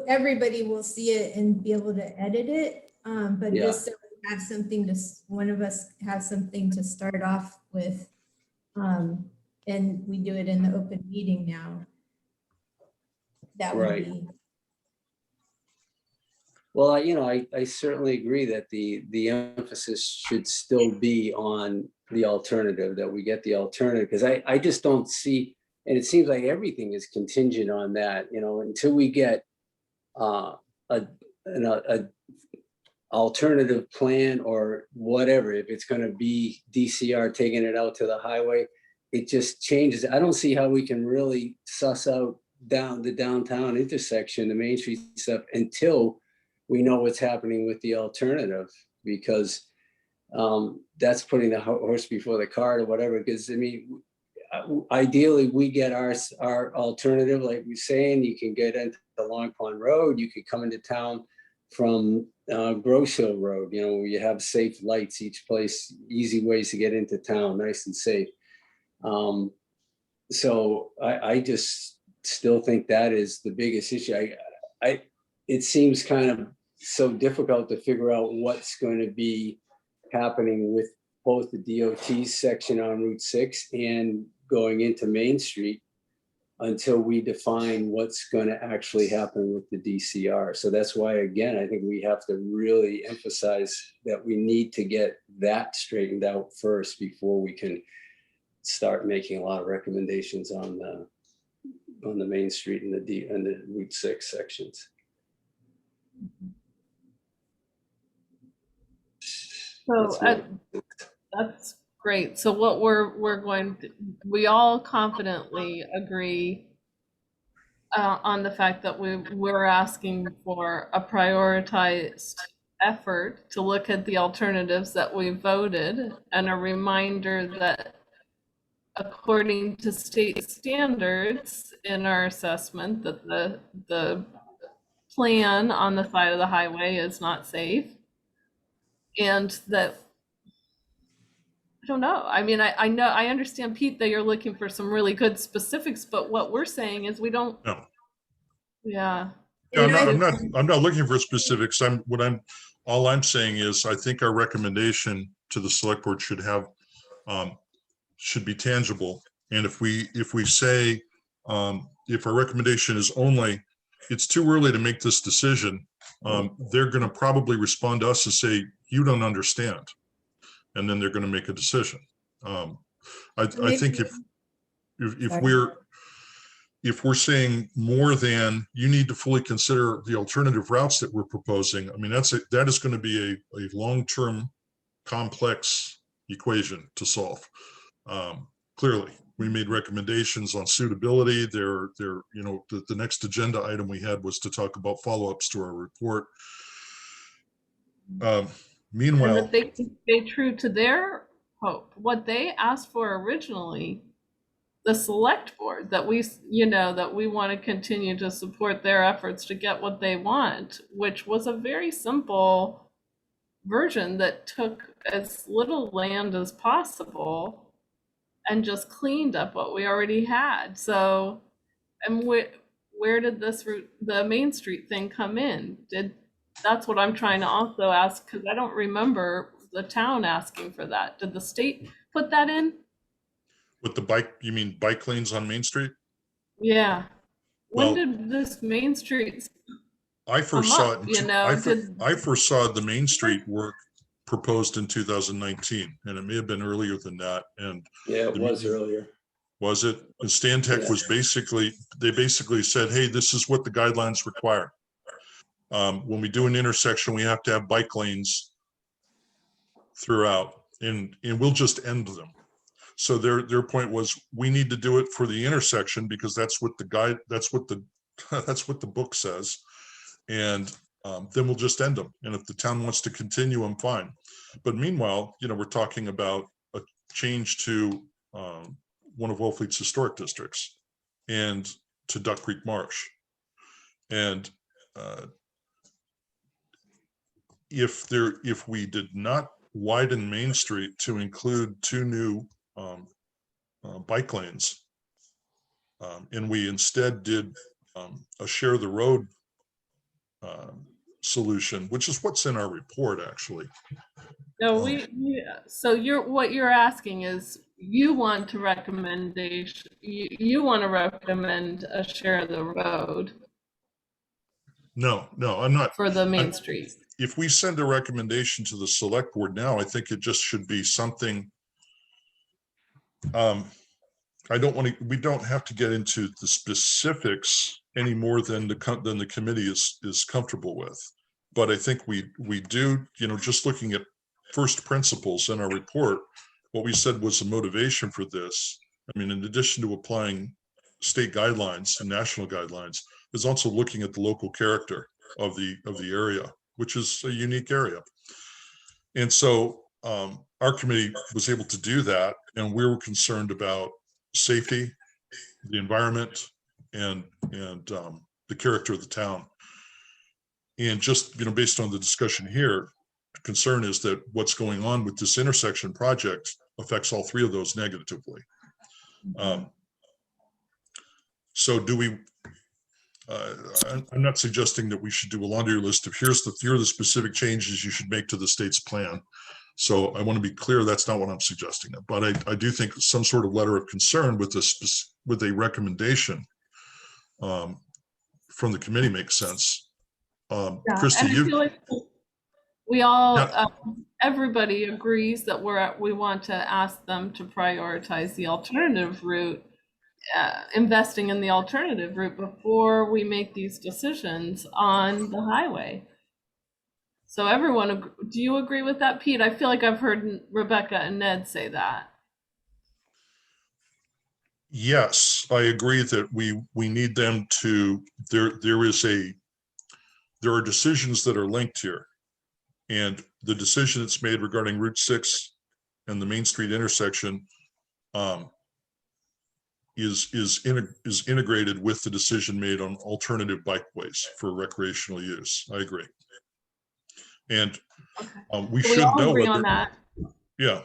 everybody will see it and be able to edit it. But Yeah. just so we have something one of us has something to start off with. And we do it in the open meeting now. That would Right. be. Well, I certainly agree that the emphasis should still be on the alternative, that we get the alternative, because I just don't see, and it seems like everything is contingent on that, until we get an alternative plan or whatever, if it's going to be DCR taking it out to the highway, it just changes. I don't see how we can really suss out the downtown intersection, the Main Street stuff, until we know what's happening with the alternative, because that's putting the horse before the cart or whatever. Because ideally we get our alternative, like we're saying, you can get into the Long Pond Road, you could come into town from Grosse Hill Road, where you have safe lights each place, easy ways to get into town, nice and safe. So I just still think that is the biggest issue. It seems kind of so difficult to figure out what's going to be happening with both the DOT section on Route 6 and going into Main Street until we define what's going to actually happen with the DCR. So that's why, again, I think we have to really emphasize that we need to get that straightened out first before we can start making a lot of recommendations on the Main Street and the Route 6 sections. So that's great. So what we all confidently agree on the fact that we're asking for a prioritized effort to look at the alternatives that we voted, and a reminder that according to state standards in our assessment that the plan on the side of the highway is not safe. And that, I don't know. I mean, I know, I understand, Pete, that you're looking for some really good specifics, but what we're saying is we don't. No. Yeah. Yeah, I'm not looking for specifics. All I'm saying is I think our recommendation to the select board should be tangible. And if we say, if our recommendation is only, it's too early to make this decision, they're going to probably respond to us and say, you don't understand. And then they're going to make a decision. I think if we're saying more than, you need to fully consider the alternative routes that we're proposing, I mean, that is going to be a long-term complex equation to solve. Clearly, we made recommendations on suitability. The next agenda item we had was to talk about follow-ups to our report. Meanwhile, and that they stay true to their hope. What they asked for originally, the select board, that we want to continue to support their efforts to get what they want, which was a very simple version that took as little land as possible and just cleaned up what we already had. So, and where did the Main Street thing come in? That's what I'm trying to also ask, because I don't remember the town asking for that. Did the state put that in? with the bike, you mean bike lanes on Main Street? Yeah. When Well, did this Main Street? I first saw it. I first saw the Main Street work proposed in 2019, and it may have been earlier than that. And yeah, it was earlier. Was it? And Stantec Yeah. was they basically said, hey, this is what the guidelines require. When we do an intersection, we have to have bike lanes throughout, and we'll just end them. So their point was, we need to do it for the intersection because that's what the book says, and then we'll just end them. And if the town wants to continue them, fine. But meanwhile, we're talking about a change to one of Wellfleet's historic districts and to Duck Creek Marsh. And if we did not widen Main Street to include 2 new bike lanes, and we instead did a share the road solution, which is what's in our report, actually. No, so what you're asking is, you want to recommend a share of the road. No, I'm not. For the Main Street. If we send a recommendation to the select board now, I think it just should be something. We don't have to get into the specifics any more than the committee is comfortable with. But I think we do, just looking at first principles in our report, what we said was the motivation for this. I mean, in addition to applying state guidelines and national guidelines, is also looking at the local character of the area, which is a unique area. And so our committee was able to do that, and we were concerned about safety, the environment, and the character of the town. And just based on the discussion here, the concern is that what's going on with this intersection project affects all 3 of those negatively. So do we? I'm not suggesting that we should do a laundry list of here are the specific changes you should make to the state's plan. So I want to be clear, that's not what I'm suggesting. But I do think some sort of letter of concern with a recommendation from the committee makes sense. Christy, and I feel like we all, Yeah. everybody agrees that we want to ask them to prioritize the alternative route, investing in the alternative route before we make these decisions on the highway. So everyone, do you agree with that, Pete? I feel like I've heard Rebecca and Ned say that. yes, I agree that we need them to, there are decisions that are linked here. And the decision that's made regarding Route 6 and the Main Street intersection is integrated with the decision made on alternative bikeways for recreational use. I agree. And we So we should all know agree what on that. Yeah.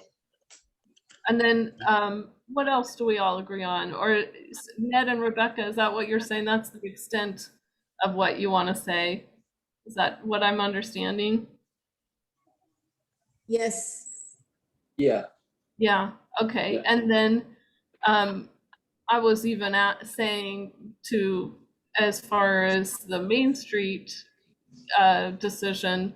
And then what else do we all agree on? Or Ned and Rebecca, is that what you're saying? That's the extent of what you want to say? Is that what I'm understanding? Yes. Yeah, Yeah, okay. Yeah. And then I was even saying to, as far as the Main Street decision,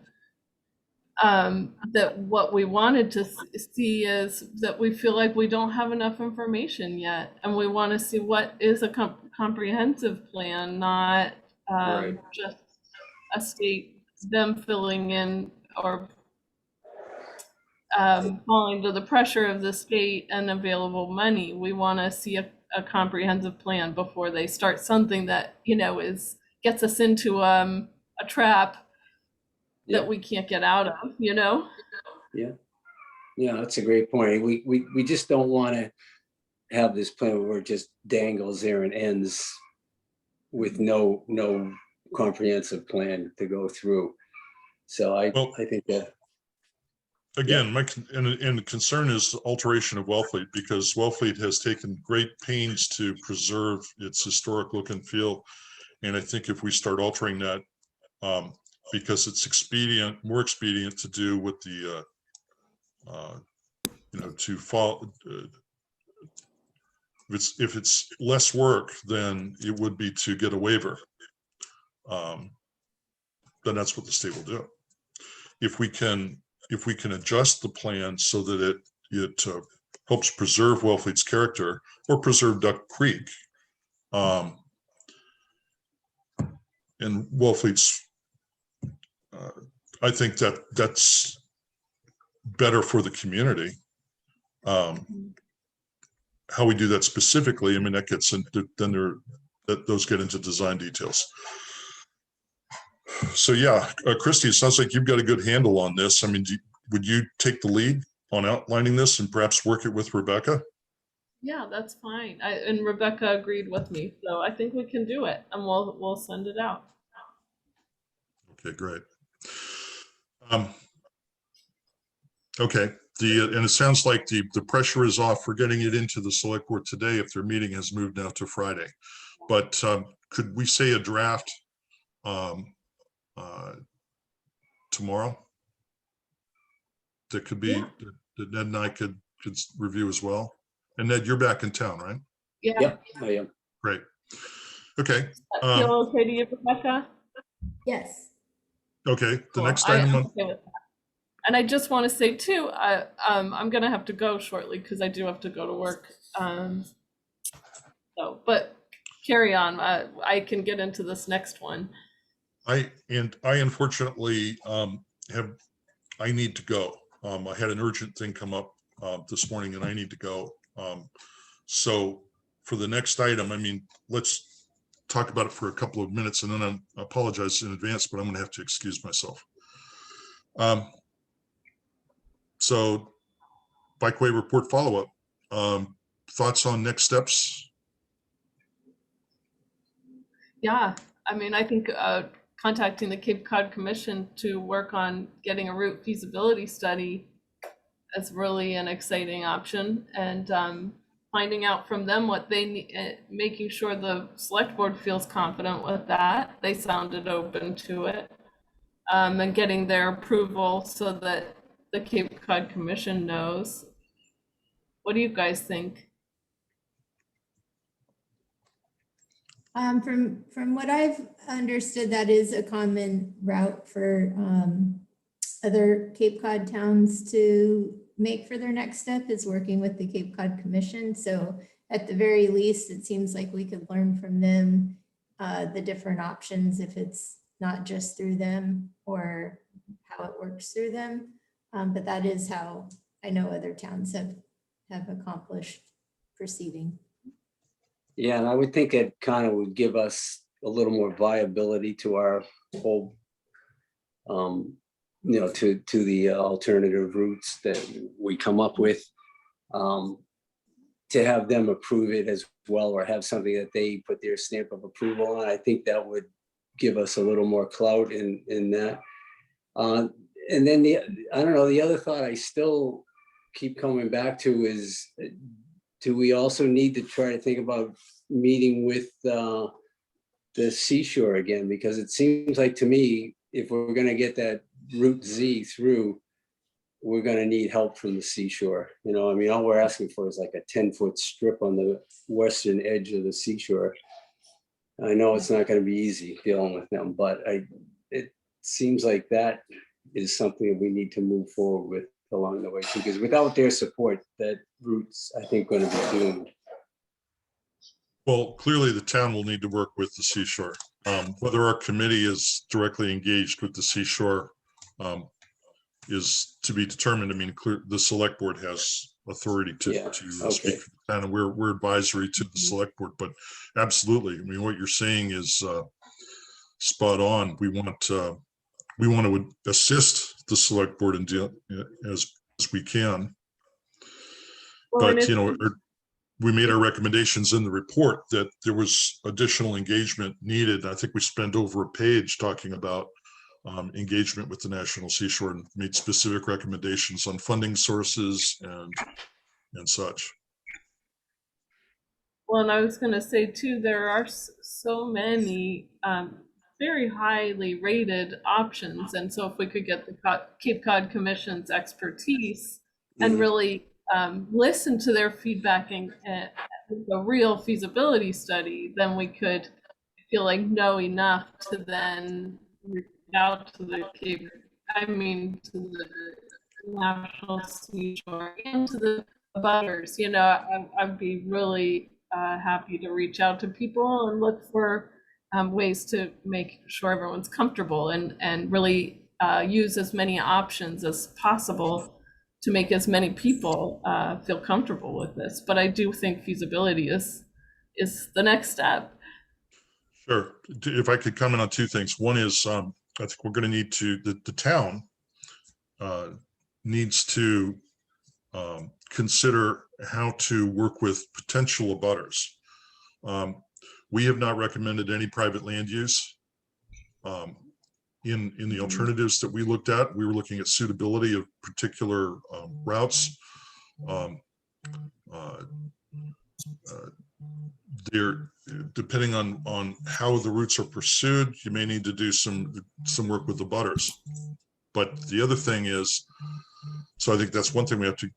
that what we wanted to see is that we feel like we don't have enough information yet, and we want to see what is a comprehensive plan, not Right. just a state, them filling in or falling to the pressure of the state and available money. We want to see a comprehensive plan before they start something that, gets us into a trap Yeah. that we can't get out of, yeah, that's a great point. We just don't want to have this plan where it just dangles there and ends with no comprehensive plan to go through. So I think that Again, and the concern is the alteration of Wellfleet, because Wellfleet has taken great pains to preserve its historic look and feel. And I think if we start altering that, because it's more expedient to do with the, to follow. If it's less work than it would be to get a waiver, then that's what the state will do. If we can adjust the plan so that it helps preserve Wellfleet's character or preserve Duck Creek, and Wellfleet's, I think that's better for the community. How we do that specifically, I mean, that gets into, those get into design details. So yeah, Christy, it sounds like you've got a good handle on this. I mean, would you take the lead on outlining this and perhaps work it with Rebecca? Yeah, that's fine. And Rebecca agreed with me, so I think we can do it, and we'll send it out. Okay, great. Okay, and it sounds like the pressure is off for getting it into the select board today if their meeting has moved now to Friday. But could we say a draft tomorrow that could be, that Ned and I could review as well? And Ned, you're back in town, right? Yeah. Yep, I am. Great. Okay. Feel okay to you, Rebecca? Yes. Okay. The Cool. next item I'm on, okay with that. And I just want to say too, I'm gonna have to go shortly because I do have to go to work. But carry on. I can get into this next one. I unfortunately I need to go. I had an urgent thing come up this morning and I need to go. So for the next item, I mean, let's talk about it for a couple of minutes and then I apologize in advance, but I'm going to have to excuse myself. So bikeway report follow-up. Thoughts on next steps? Yeah, I mean, I think contacting the Cape Cod Commission to work on getting a route feasibility study is really an exciting option, and finding out from them what they need, making sure the select board feels confident with that. They sounded open to it. And getting their approval so that the Cape Cod Commission knows. What do you guys think? From what I've understood, that is a common route for other Cape Cod towns to make for their next step, is working with the Cape Cod Commission. So at the very least, it seems like we could learn from them the different options, if it's not just through them or how it works through them. But that is how I know other towns have accomplished proceeding. Yeah, and I would think it kind of would give us a little more viability to our whole, you know, to the alternative routes that we come up with, to have them approve it as well, or have something that they put their stamp of approval on. I think that would give us a little more clout in that. And then I don't know, the other thought I still keep coming back to is, do we also need to try to think about meeting with the seashore again? Because it seems like to me, if we're gonna get that Route Z through, we're gonna need help from the seashore. You know, I mean, all we're asking for is like a 10-foot strip on the western edge of the seashore. I know it's not gonna be easy dealing with them, but it seems like that is something that we need to move forward with along the way too, because without their support, that route's, I think, going to be doomed. Well, clearly the town will need to work with the seashore. Whether our committee is directly engaged with the seashore is to be determined. I mean, the select board has authority to speak for the town, and we're advisory to the select board, but absolutely. I mean, what you're saying is spot on. We want to assist the select board in as we can. Well, but, you know, we made our recommendations in the report that there was additional engagement needed. I think we spent over a page talking about engagement with the National Seashore, and made specific recommendations on funding sources and such. Well, and I was going to say too, there are so many very highly rated options. And so if we could get the Cape Cod Commission's expertise and really listen to their feedback and a real feasibility study, then we could feel like know enough to then reach out to the to the National Seashore and to the butters. You know, I'd be really happy to reach out to people and look for ways to make sure everyone's comfortable and really use as many options as possible to make as many people feel comfortable with this. But I do think feasibility is the next step. Sure. If I could comment on two things. One is I think we're going to need to, the town needs to consider how to work with potential abutters. We have not recommended any private land use. In the alternatives that we looked at, we were looking at suitability of particular routes. Depending on how the routes are pursued, you may need to do some work with the butters. But the other thing is, so I think that's one thing we have to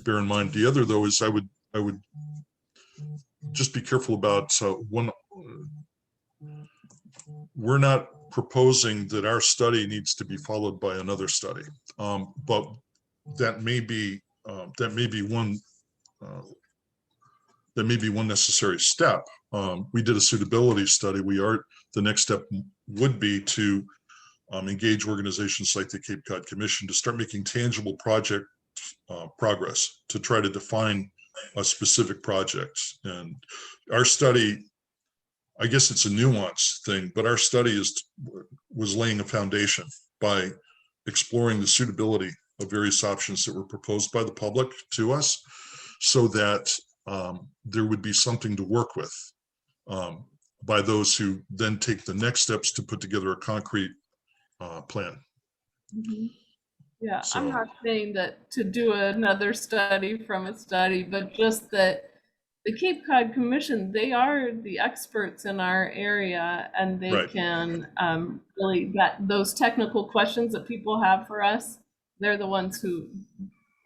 bear in mind. The other, though, is I would just be careful about one. We're not proposing that our study needs to be followed by another study, but that may be one. That may be one necessary step. We did a suitability study. The next step would be to engage organizations like the Cape Cod Commission to start making tangible project progress to try to define a specific project. And our study, I guess it's a nuanced thing, but our study was laying a foundation by exploring the suitability of various options that were proposed by the public to us, so that there would be something to work with by those who then take the next steps to put together a concrete plan. Yeah, so I'm not saying that to do another study from a study, but just that the Cape Cod Commission, they are the experts in our area, and they Right. can really, those technical questions that people have for us, they're the ones who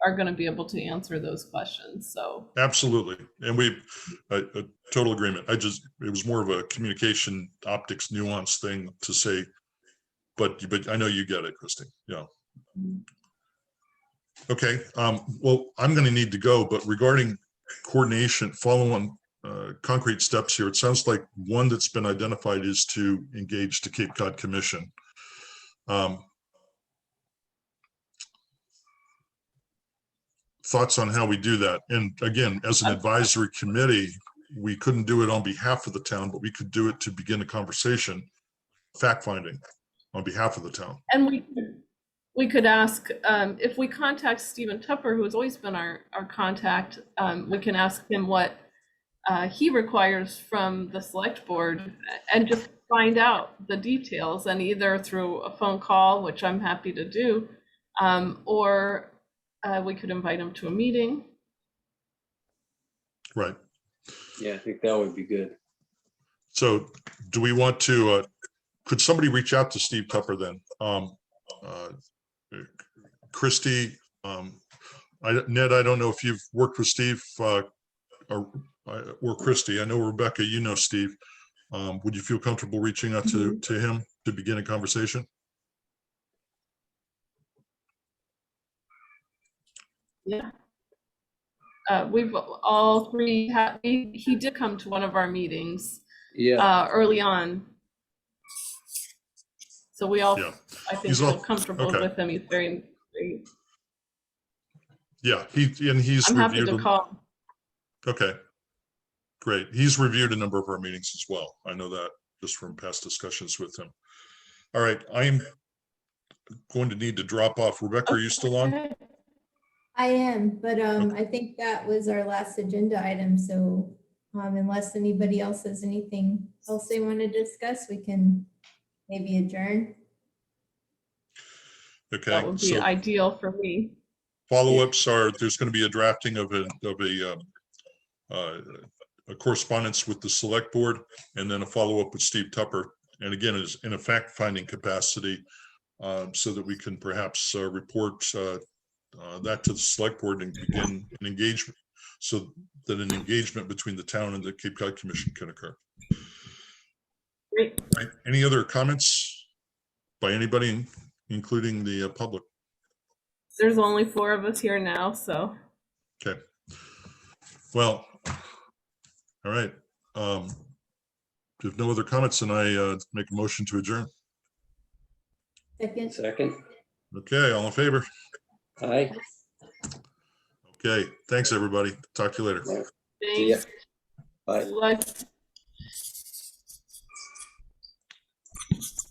are going to be able to answer those questions. So Absolutely. And a total agreement. It was more of a communication optics nuance thing to say, but I know you get it, Christy. Yeah. Okay. Well, I'm going to need to go, but regarding coordination, follow-on concrete steps here, it sounds like one that's been identified is to engage the Cape Cod Commission. Thoughts on how we do that? And again, as an advisory committee, we couldn't do it on behalf of the town, but we could do it to begin a conversation, fact-finding on behalf of the town. And we could ask, if we contact Stephen Tupper, who has always been our contact, we can ask him what he requires from the select board and just find out the details, and either through a phone call, which I'm happy to do, or we could invite him to a meeting. Right. Yeah, I think that would be good. So do we want to, could somebody reach out to Steve Tupper then? Christy, Ned, I don't know if you've worked with Steve or Christy. I know Rebecca, you know Steve. Would you feel comfortable reaching out to him to begin a conversation? Yeah. We've all three he did come to one of our meetings early on. So we all, Yeah. I think, feel comfortable with him. He's very. Yeah, he's I'm happy reviewed. to call. Okay, great. He's reviewed a number of our meetings as well. I know that just from past discussions with him. All right, I'm going to need to drop off. Rebecca, are you still on? Okay. I am, but I think that was our last agenda item. So unless anybody else has anything else they want to discuss, we can maybe adjourn. Okay, That would be ideal for me. Follow-ups are, there's going to be a drafting of a correspondence with the select board, and then a follow-up with Steve Tupper. And again, is in a fact-finding capacity, so that we can perhaps report that to the select board and begin an engagement, so that an engagement between the town and the Cape Cod Commission can occur. Great. Right. Any other comments by anybody, including the public? There's only 4 of us here now, so. Okay. Well, all right. If no other comments, then I make a motion to adjourn. Second. Okay, all in favor? Aye. Okay, thanks, everybody. Talk to you later. See ya. Thanks. Bye. Let's